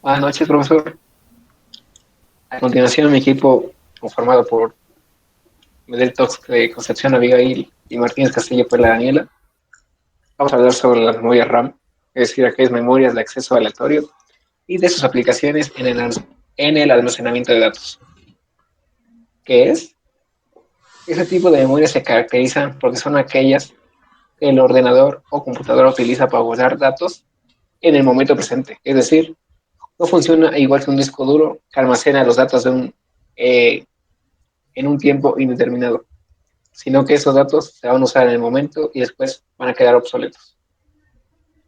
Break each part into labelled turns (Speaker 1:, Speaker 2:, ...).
Speaker 1: Buenas noches, profesor. A continuación, mi equipo, conformado por Medel Tox de Concepción Abigail y Martínez Castillo por la Daniela, vamos a hablar sobre las memorias RAM, es decir, aquellas memorias de acceso aleatorio y de sus aplicaciones en el almacenamiento de datos. ¿Qué es? Este tipo de memorias se caracterizan porque son aquellas que el ordenador o computadora utiliza para guardar datos en el momento presente. Es decir, no funciona igual que un disco duro que almacena los datos eh, en un tiempo indeterminado, sino que esos datos se van a usar en el momento y después van a quedar obsoletos.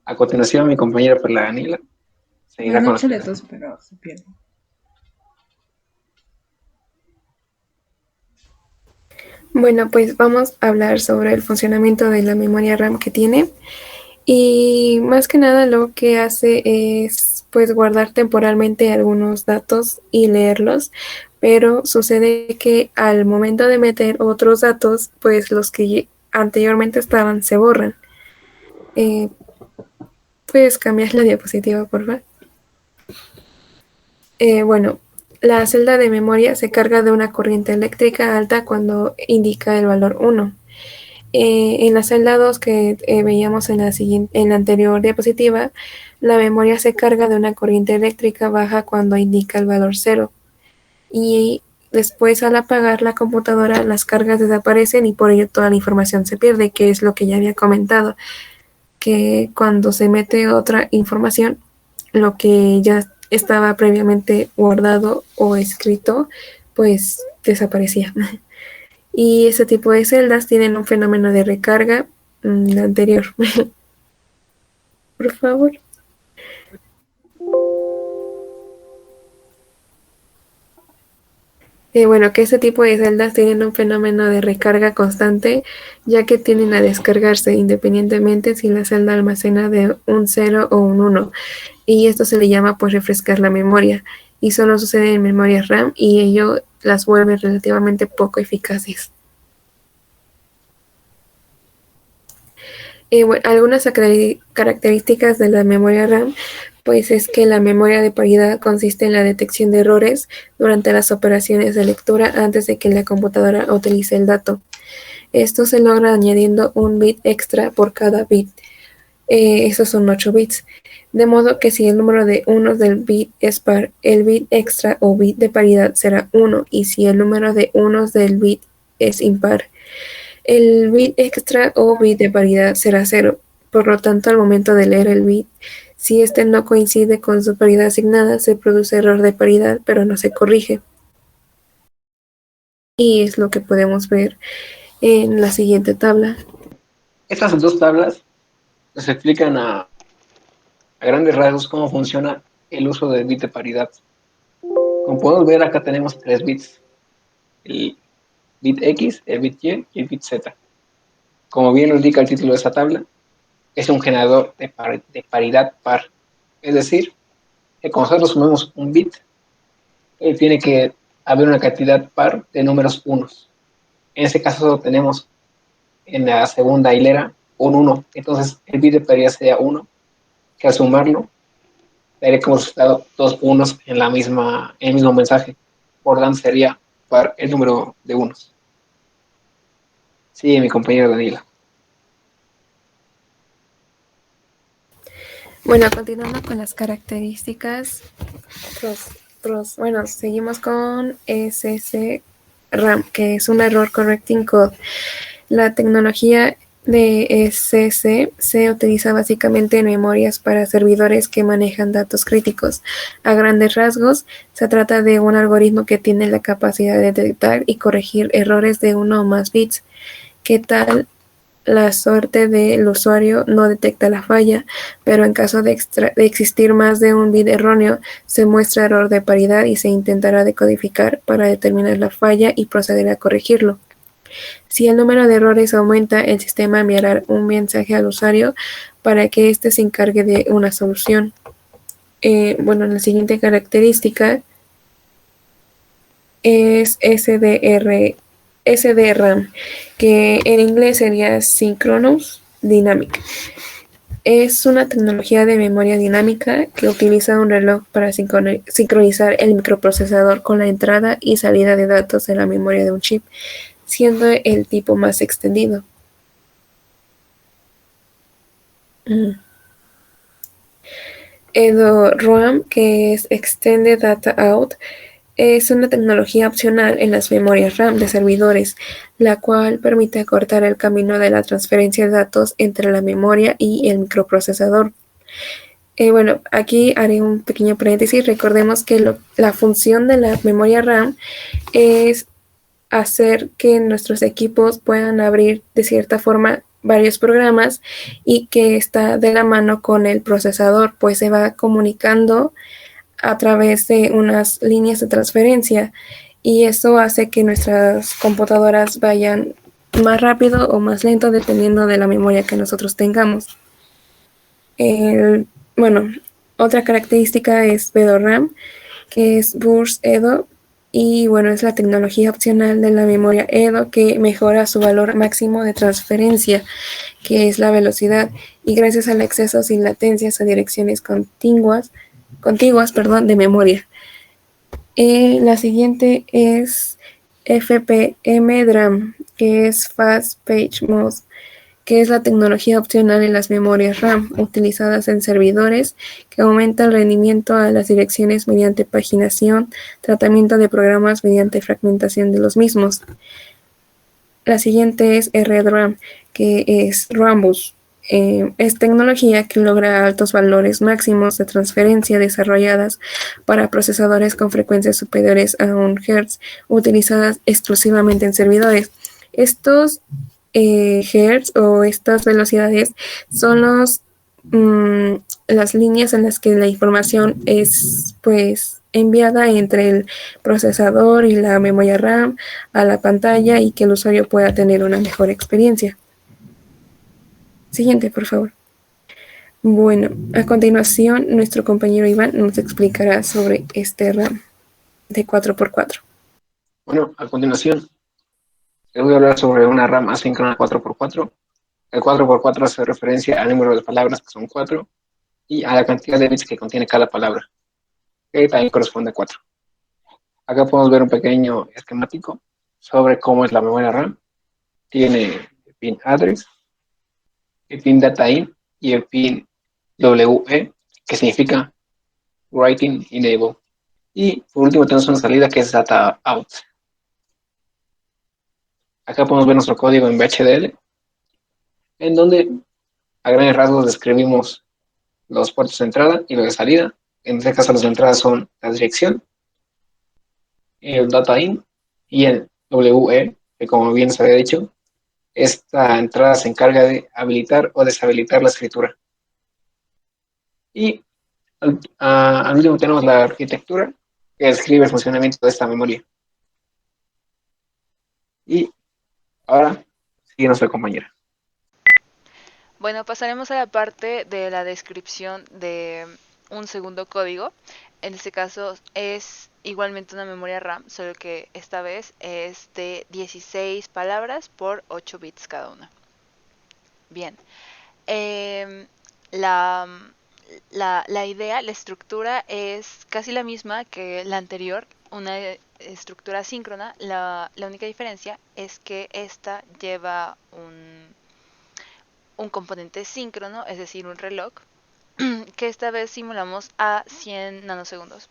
Speaker 1: A continuación, mi compañera Perla Daniela
Speaker 2: No,
Speaker 1: seguirá
Speaker 2: no
Speaker 1: con la explicación.
Speaker 2: obsoletos, pero se pierde.
Speaker 3: Bueno, pues vamos a hablar sobre el funcionamiento de la memoria RAM que tiene y más que nada lo que hace es pues guardar temporalmente algunos datos y leerlos, pero sucede que al momento de meter otros datos, pues los que anteriormente estaban se borran. Eh, ¿Puedes cambiar la diapositiva, por favor? Bueno, la celda de memoria se carga de una corriente eléctrica alta cuando indica el valor 1. En la celda 2 que veíamos en la anterior diapositiva, la memoria se carga de una corriente eléctrica baja cuando indica el valor 0. Y después al apagar la computadora las cargas desaparecen y por ello toda la información se pierde, que es lo que ya había comentado, que cuando se mete otra información, lo que ya estaba previamente guardado o escrito, pues desaparecía. Y ese tipo de celdas tienen un fenómeno de recarga anterior. Por favor. Bueno, que este tipo de celdas tienen un fenómeno de recarga constante, ya que tienden a descargarse independientemente si la celda almacena de un 0 o un 1. Y esto se le llama pues refrescar la memoria. Y solo sucede en memorias RAM y ello las vuelve relativamente poco eficaces. Bueno, algunas características de la memoria RAM pues es que la memoria de paridad consiste en la detección de errores durante las operaciones de lectura antes de que la computadora utilice el dato. Esto se logra añadiendo un bit extra por cada bit. Estos son 8 bits. De modo que si el número de unos del bit es par, el bit extra o bit de paridad será 1, y si el número de unos del bit es impar, el bit extra o bit de paridad será 0. Por lo tanto, al momento de leer el bit, si este no coincide con su paridad asignada, se produce error de paridad, pero no se corrige. Y es lo que podemos ver en la siguiente tabla.
Speaker 1: Estas dos tablas nos explican a grandes rasgos cómo funciona el uso del bit de paridad. Como podemos ver, acá tenemos tres bits: el bit X, el bit Y y el bit Z. Como bien lo indica el título de esta tabla, es un generador de paridad par. Es decir, que cuando nosotros sumemos un bit, tiene que haber una cantidad par de números unos. En este caso tenemos en la segunda hilera un 1. Entonces el bit de paridad sería 1, que al sumarlo daría como resultado dos unos en el mismo mensaje. Por tanto sería par el número de unos. Sí, mi compañero Daniela.
Speaker 3: Bueno, continuando con las características, bueno, seguimos con SSRAM, que es un Error Correcting Code. La tecnología de SC se utiliza básicamente en memorias para servidores que manejan datos críticos. A grandes rasgos, se trata de un algoritmo que tiene la capacidad de detectar y corregir errores de uno o más bits. ¿Qué tal? La suerte del usuario no detecta la falla, pero en caso de existir más de un bit erróneo, se muestra error de paridad y se intentará decodificar para determinar la falla y proceder a corregirlo. Si el número de errores aumenta, el sistema enviará un mensaje al usuario para que éste se encargue de una solución. Bueno, la siguiente característica es SDRAM, que en inglés sería Synchronous Dynamic. Es una tecnología de memoria dinámica que utiliza un reloj para sincronizar el microprocesador con la entrada y salida de datos de la memoria de un chip, siendo el tipo más extendido. EDO-RAM, que es Extended Data Out, es una tecnología opcional en las memorias RAM de servidores, la cual permite acortar el camino de la transferencia de datos entre la memoria y el microprocesador. Bueno, aquí haré un pequeño paréntesis. Recordemos que la función de la memoria RAM es hacer que nuestros equipos puedan abrir de cierta forma varios programas y que está de la mano con el procesador, pues se va comunicando a través de unas líneas de transferencia y eso hace que nuestras computadoras vayan más rápido o más lento dependiendo de la memoria que nosotros tengamos. Bueno, otra característica es VEDO-RAM, que es Burst EDO, y bueno, es la tecnología opcional de la memoria EDO que mejora su valor máximo de transferencia, que es la velocidad, y gracias al acceso sin latencias a direcciones contiguas de memoria. La siguiente es FPM DRAM, que es Fast Page Mode, que es la tecnología opcional en las memorias RAM utilizadas en servidores que aumenta el rendimiento a las direcciones mediante paginación, tratamiento de programas mediante fragmentación de los mismos. La siguiente es RDRAM, que es Rambus. Es tecnología que logra altos valores máximos de transferencia desarrolladas para procesadores con frecuencias superiores a 1 Hz, utilizadas exclusivamente en servidores. Estos hertz o estas velocidades son las líneas en las que la información es pues enviada entre el procesador y la memoria RAM a la pantalla y que el usuario pueda tener una mejor experiencia. Siguiente, por favor. Bueno, a continuación nuestro compañero Iván nos explicará sobre este RAM de 4x4.
Speaker 1: Bueno, a continuación les voy a hablar sobre una RAM asíncrona 4x4. El 4x4 hace referencia al número de palabras, que son 4, y a la cantidad de bits que contiene cada palabra, que también corresponde a 4. Acá podemos ver un pequeño esquemático sobre cómo es la memoria RAM. Tiene el pin address, el pin data in y el pin WE, que significa writing enable. Y por último tenemos una salida que es data out. Acá podemos ver nuestro código en VHDL, en donde a grandes rasgos describimos los puertos de entrada y los de salida. En este caso, los de entrada son la dirección, el data in y el WE, que como bien se había dicho, esta entrada se encarga de habilitar o deshabilitar la escritura. Y al último tenemos la arquitectura, que describe el funcionamiento de esta memoria. Y ahora, sigue nuestra compañera.
Speaker 2: Bueno, pasaremos a la parte de la descripción de un segundo código. En este caso es igualmente una memoria RAM, solo que esta vez es de 16 palabras por 8 bits cada una. Bien. Eh, la, la idea, la estructura es casi la misma que la anterior, una estructura síncrona. La única diferencia es que esta lleva un componente síncrono, es decir, un reloj, que esta vez simulamos a 100 nanosegundos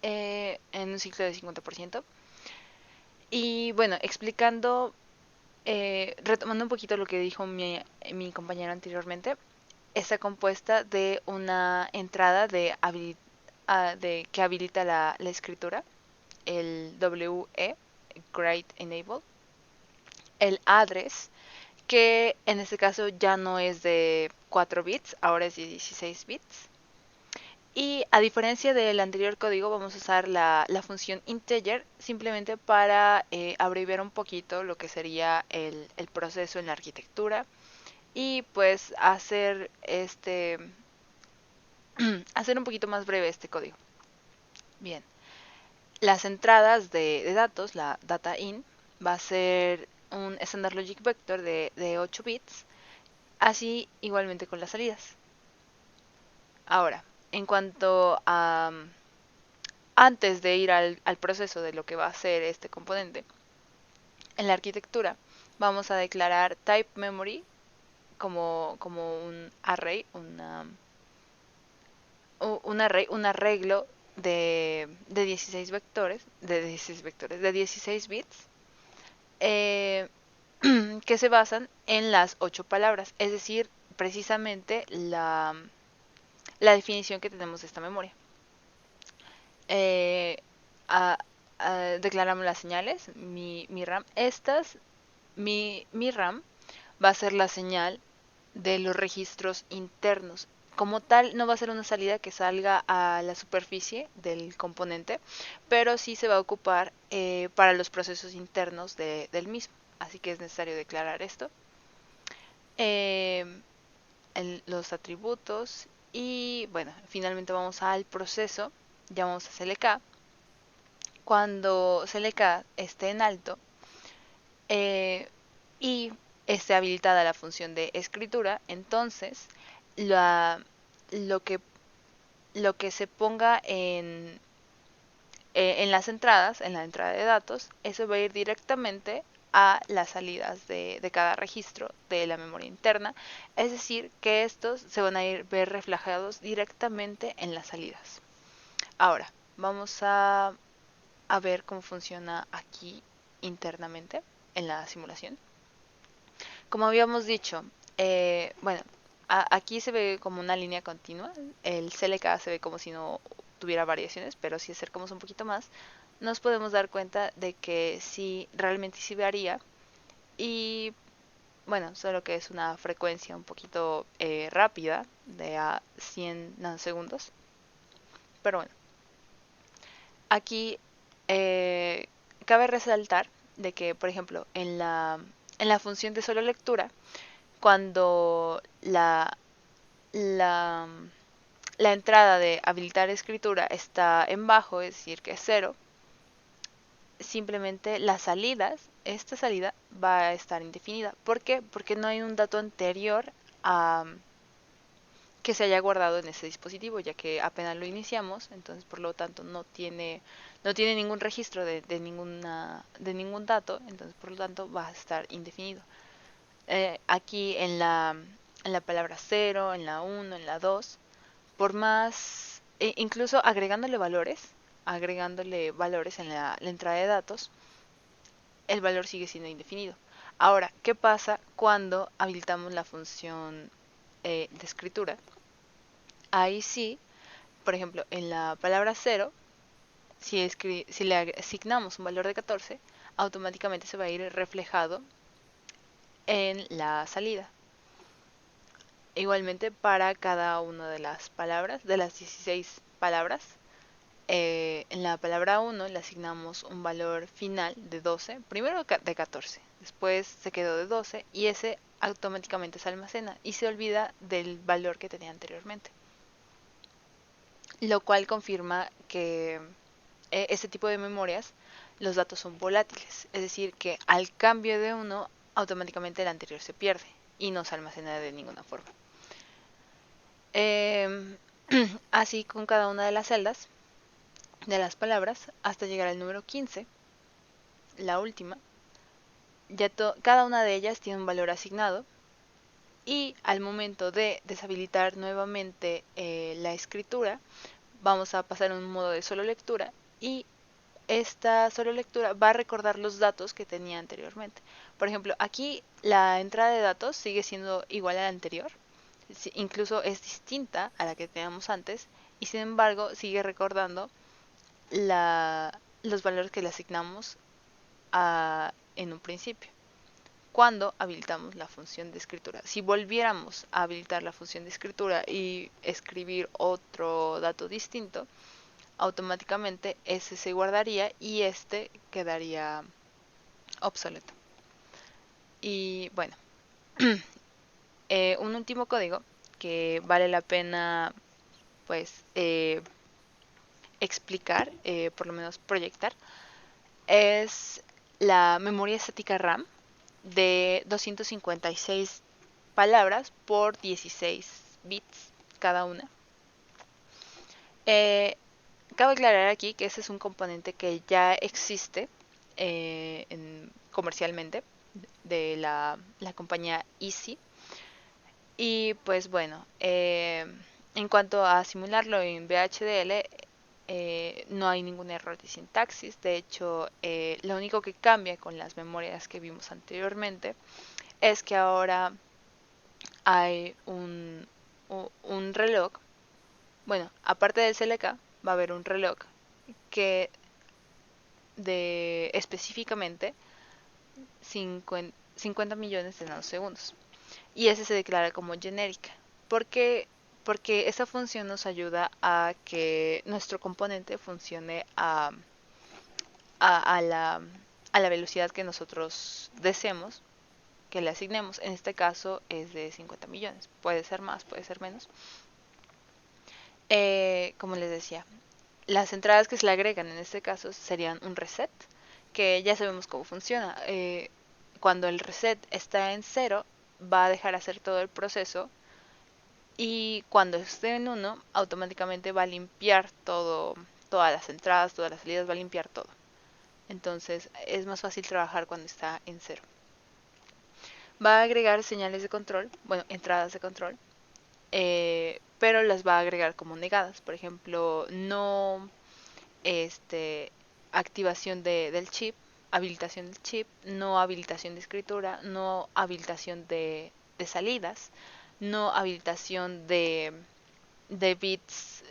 Speaker 2: en un ciclo de 50%. Y bueno, explicando, retomando un poquito lo que dijo mi compañero anteriormente, está compuesta de una entrada que habilita la escritura, el WE, Write Enable, el address, que en este caso ya no es de 4 bits, ahora es de 16 bits. Y a diferencia del anterior código, vamos a usar la función integer simplemente para abreviar un poquito lo que sería el proceso en la arquitectura y pues hacer hacer un poquito más breve este código. Bien, las entradas de datos, la data in, va a ser un standard logic vector de 8 bits Así igualmente con las salidas. Ahora, en cuanto a antes de ir al proceso de lo que va a ser este componente, en la arquitectura vamos a declarar type memory como un array, un arreglo de 16 vectores, de 16 bits, eh, que se basan en las 8 palabras, es decir, precisamente la definición que tenemos de esta memoria. Eh, a- Declaramos las señales, mi RAM. Mi RAM va a ser la señal de los registros internos. Como tal, no va a ser una salida que salga a la superficie del componente, pero sí se va a ocupar para los procesos internos del mismo. Así que es necesario declarar esto. Eh, los atributos y bueno, finalmente vamos al proceso. Llamamos a CLK. Cuando CLK esté en alto, eh, y esté habilitada la función de escritura, entonces la, lo, que, lo que se ponga en las entradas, en la entrada de datos, eso va a ir directamente a las salidas de cada registro de la memoria interna, es decir, que estos se van a ir ver reflejados directamente en las salidas. Ahora, vamos a ver cómo funciona aquí internamente en la simulación. Como habíamos dicho, bueno, aquí se ve como una línea continua. El CLK se ve como si no tuviera variaciones, pero si acercamos un poquito más, nos podemos dar cuenta de que sí, realmente sí varía. Y bueno, solo que es una frecuencia un poquito rápida, de a 100 nanosegundos. Pero bueno, aquí eh, cabe resaltar de que, por ejemplo, en la función de solo lectura, cuando la, la entrada de habilitar escritura está en bajo, es decir, que es cero, simplemente las salidas, esta salida va a estar indefinida. ¿Por qué? Porque no hay un dato anterior a que se haya guardado en ese dispositivo, ya que apenas lo iniciamos, entonces por lo tanto no tiene ningún registro de ningún dato, entonces por lo tanto va a estar indefinido. Aquí en la palabra cero, en la uno, en la 2, por más, incluso agregándole valores en la entrada de datos, el valor sigue siendo indefinido. Ahora, ¿qué pasa cuando habilitamos la función de escritura? Ahí sí, por ejemplo, en la palabra cero, si le asignamos un valor de 14, automáticamente se va a ir reflejado en la salida. Igualmente para cada una de las palabras, de las 16 palabras, en la palabra 1 le asignamos un valor final de 12, primero de 14, después se quedó de 12 y ese automáticamente se almacena y se olvida del valor que tenía anteriormente. Lo cual confirma que este tipo de memorias, los datos son volátiles, es decir, que al cambio de uno, automáticamente el anterior se pierde y no se almacena de ninguna forma. Eh, Así con cada una de las celdas de las palabras hasta llegar al número 15, la última. Cada una de ellas tiene un valor asignado y al momento de deshabilitar nuevamente la escritura, vamos a pasar a un modo de solo lectura y esta solo lectura va a recordar los datos que tenía anteriormente. Por ejemplo, aquí la entrada de datos sigue siendo igual a la anterior, incluso es distinta a la que teníamos antes y sin embargo sigue recordando los valores que le asignamos en un principio cuando habilitamos la función de escritura. Si volviéramos a habilitar la función de escritura y escribir otro dato distinto, automáticamente ese se guardaría y este quedaría obsoleto. Y bueno, un último código que vale la pena pues explicar, por lo menos proyectar, es la memoria estática RAM de 256 palabras por 16 bits cada una. Cabe aclarar aquí que ese es un componente que ya existe comercialmente de la compañía Easy. Y pues bueno, en cuanto a simularlo en VHDL, no hay ningún error de sintaxis. De hecho, lo único que cambia con las memorias que vimos anteriormente es que ahora hay un reloj. Bueno, aparte del CLK, va a haber un reloj que de específicamente 50 millones de nanosegundos. Y ese se declara como genérica. ¿Por qué? Porque esa función nos ayuda a que nuestro componente funcione a la velocidad que nosotros deseemos que le asignemos. En este caso es de 50 millones. Puede ser más, puede ser menos. Como les decía, las entradas que se le agregan en este caso serían un reset, que ya sabemos cómo funciona. Cuando el reset está en 0, va a dejar hacer todo el proceso, y cuando esté en 1, automáticamente va a limpiar todas las entradas, todas las salidas, va a limpiar todo. Entonces es más fácil trabajar cuando está en 0. Va a agregar señales de control, bueno, entradas de control, pero las va a agregar como negadas. Por ejemplo, no activación del chip, habilitación del chip, no habilitación de escritura, no habilitación de salidas, no habilitación de bits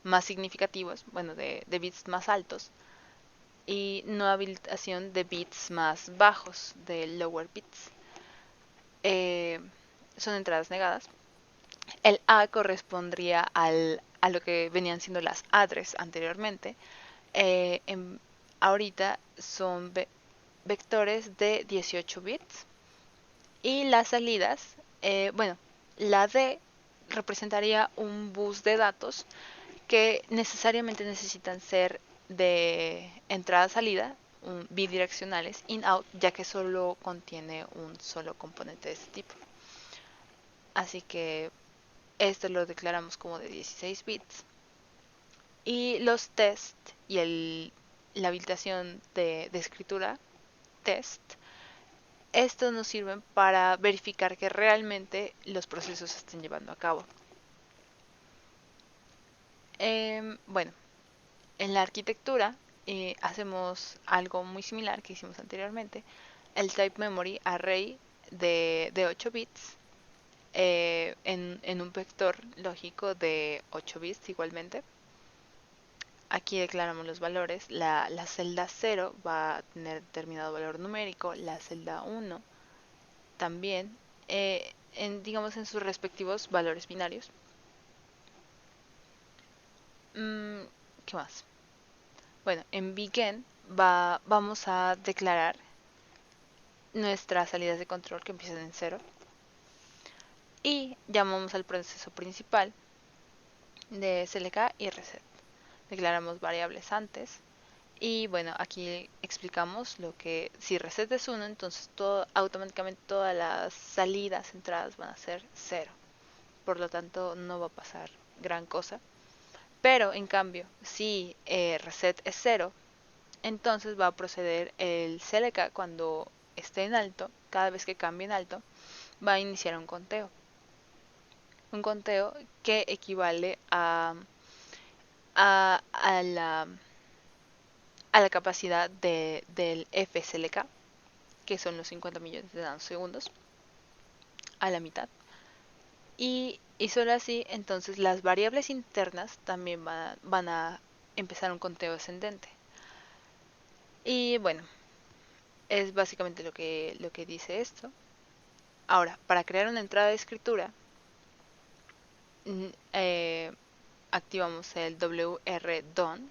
Speaker 2: más significativos, bueno, de bits más altos, y no habilitación de bits más bajos, de lower bits. Son entradas negadas. El A correspondría a lo que venían siendo las address anteriormente. Ahorita son vectores de 18 bits. Y las salidas, bueno, la D representaría un bus de datos que necesariamente necesitan ser de entrada-salida, bidireccionales, in-out, ya que solo contiene un solo componente de este tipo. Así que esto lo declaramos como de 16 bits. Y los test y la habilitación de escritura, test, estos nos sirven para verificar que realmente los procesos se estén llevando a cabo. Bueno, en la arquitectura hacemos algo muy similar que hicimos anteriormente. El type memory array de 8 bits en un vector lógico de 8 bits igualmente. Aquí declaramos los valores. La celda 0 va a tener determinado valor numérico, la celda 1 también, digamos en sus respectivos valores binarios. ¿Qué más? Bueno, en begin vamos a declarar nuestras salidas de control que empiezan en 0. Y llamamos al proceso principal de CLK y reset. Declaramos variables antes. Y bueno, aquí explicamos lo que si reset es 1, entonces automáticamente todas las salidas, entradas van a ser 0. Por lo tanto, no va a pasar gran cosa. Pero en cambio, si reset es 0, entonces va a proceder el CLK cuando esté en alto. Cada vez que cambie en alto, va a iniciar un conteo. Un conteo que equivale a la capacidad del FSLK, que son los 50 millones de nanosegundos, a la mitad. Y solo así, entonces las variables internas también van a empezar un conteo ascendente. Y bueno, es básicamente lo que dice esto. Ahora, para crear una entrada de escritura, activamos el WR-DONE,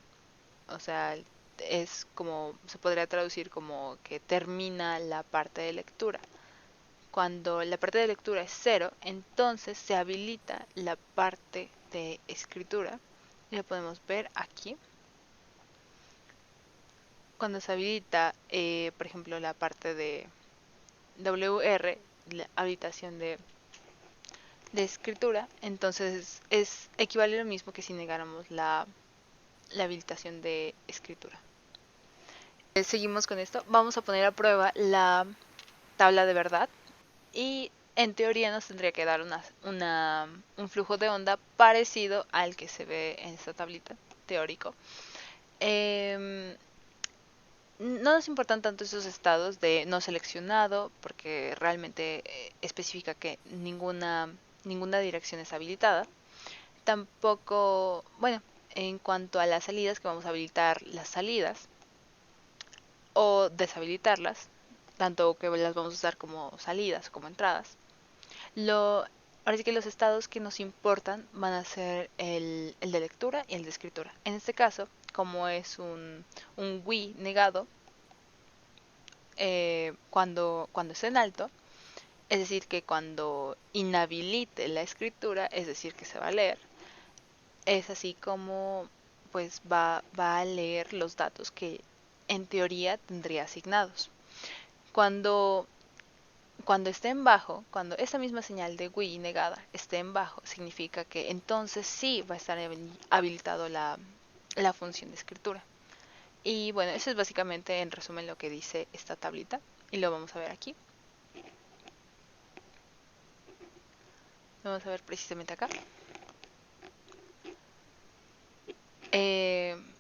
Speaker 2: o sea, es como se podría traducir como que termina la parte de lectura. Cuando la parte de lectura es 0, entonces se habilita la parte de escritura. Y lo podemos ver aquí. Cuando se habilita, por ejemplo, la parte de WR, la habilitación de escritura, entonces equivale a lo mismo que si negáramos la habilitación de escritura. Seguimos con esto. Vamos a poner a prueba la tabla de verdad y en teoría nos tendría que dar un flujo de onda parecido al que se ve en esta tablita, teórico. No nos importan tanto esos estados de no seleccionado, porque realmente especifica que ninguna dirección es habilitada. Tampoco, bueno, en cuanto a las salidas, que vamos a habilitar las salidas o deshabilitarlas, tanto que las vamos a usar como salidas, como entradas. Ahora sí que los estados que nos importan van a ser el de lectura y el de escritura. En este caso, como es un Wii negado, cuando esté en alto, es decir, que cuando inhabilite la escritura, es decir, que se va a leer, es así como pues va a leer los datos que en teoría tendría asignados. Cuando esté en bajo, cuando esa misma señal de Wii negada esté en bajo, significa que entonces sí va a estar habilitado la función de escritura. Y bueno, eso es básicamente en resumen lo que dice esta tablita y lo vamos a ver aquí. Vamos a ver precisamente acá.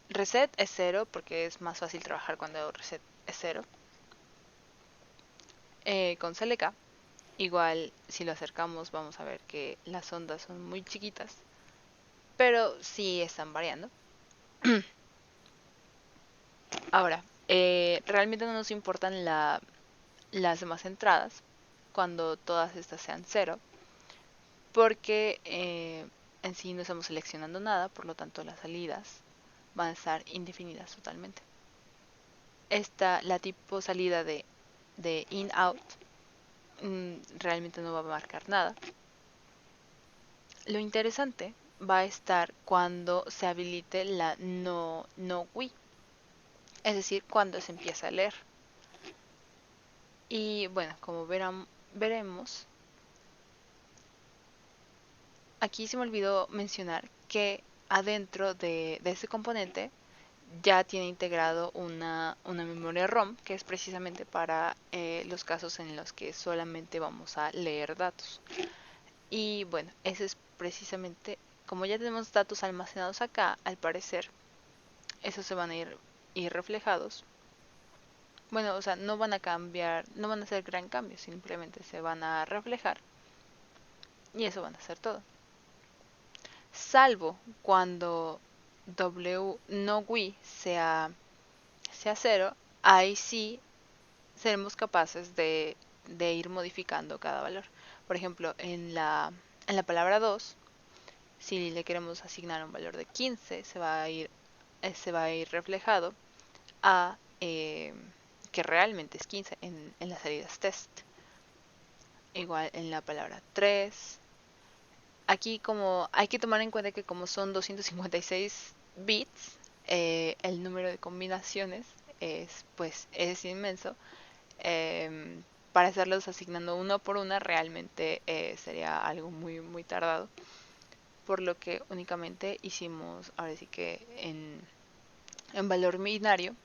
Speaker 2: Reset es 0 porque es más fácil trabajar cuando reset es 0. Con CLK, igual si lo acercamos vamos a ver que las ondas son muy chiquitas, pero sí están variando. Ahora, realmente no nos importan las demás entradas cuando todas estas sean 0, porque en sí no estamos seleccionando nada, por lo tanto las salidas van a estar indefinidas totalmente. La tipo salida de in-out realmente no va a marcar nada. Lo interesante va a estar cuando se habilite la no Wii, es decir, cuando se empieza a leer. Y bueno, como veremos, aquí se me olvidó mencionar que adentro de ese componente ya tiene integrado una memoria ROM, que es precisamente para los casos en los que solamente vamos a leer datos. Y bueno, ese es precisamente, como ya tenemos datos almacenados acá, al parecer, esos se van a ir reflejados. Bueno, o sea, no van a cambiar, no van a hacer gran cambio, simplemente se van a reflejar. Y eso van a ser todo. Salvo cuando no Wii sea 0, ahí sí seremos capaces de ir modificando cada valor. Por ejemplo, en la palabra 2, si le queremos asignar un valor de 15, se va a ir reflejado a que realmente es 15 en las salidas test. Igual en la palabra 3. Aquí como hay que tomar en cuenta que como son 256 bits, el número de combinaciones es inmenso. Para estarlos asignando uno por una realmente sería algo muy muy tardado, por lo que únicamente hicimos ahora sí que en valor binario,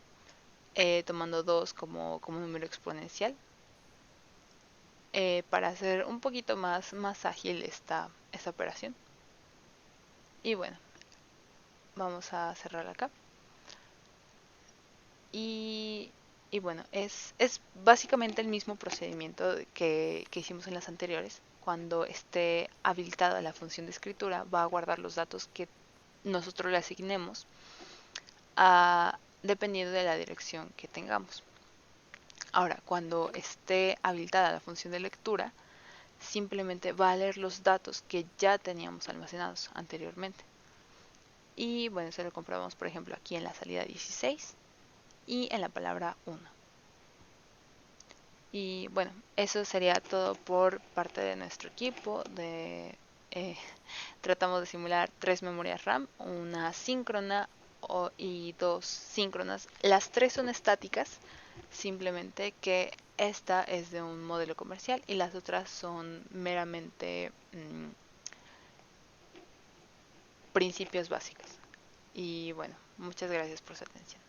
Speaker 2: tomando 2 como número exponencial, para hacer un poquito más ágil esta operación. Y bueno, vamos a cerrar acá. Y bueno, es básicamente el mismo procedimiento que hicimos en las anteriores. Cuando esté habilitada la función de escritura, va a guardar los datos que nosotros le asignemos dependiendo de la dirección que tengamos. Ahora, cuando esté habilitada la función de lectura, simplemente va a leer los datos que ya teníamos almacenados anteriormente. Y bueno, eso lo comprobamos, por ejemplo, aquí en la salida 16 y en la palabra 1. Y bueno, eso sería todo por parte de nuestro equipo. Tratamos de simular 3 memorias RAM, una síncrona y 2 síncronas. Las 3 son estáticas, simplemente que esta es de un modelo comercial y las otras son meramente principios básicos. Y bueno, muchas gracias por su atención.